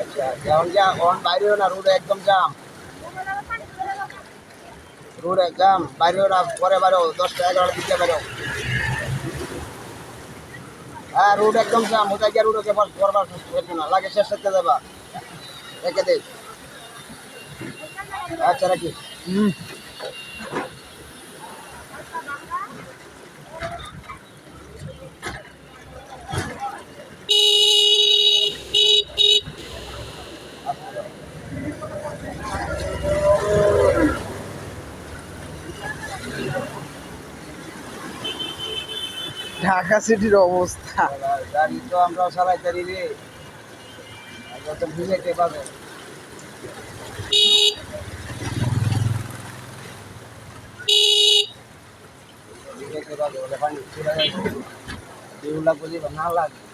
আচ্ছা যেমন যা অন বাইরেও না রোড একদম জাম, রোড একদম বাইরেও না, পরে বাইরেও 10টা 11টা দিকে বাইরেও। হ্যাঁ রোড একদম জাম, ওটা গিয়ে রোডকে করবার হচ্ছে না, লাগে শেষ করতে দেবা রেখে দে। আচ্ছা রাখি। ঢাকা সিটির অবস্থা। গাড়ি তো আমরা চালাইতে রে, তো বুঝাইতে পাবে, বুঝাইতে পাবে, ওটা পানি চলে যাবে, লাগবে না লাগে।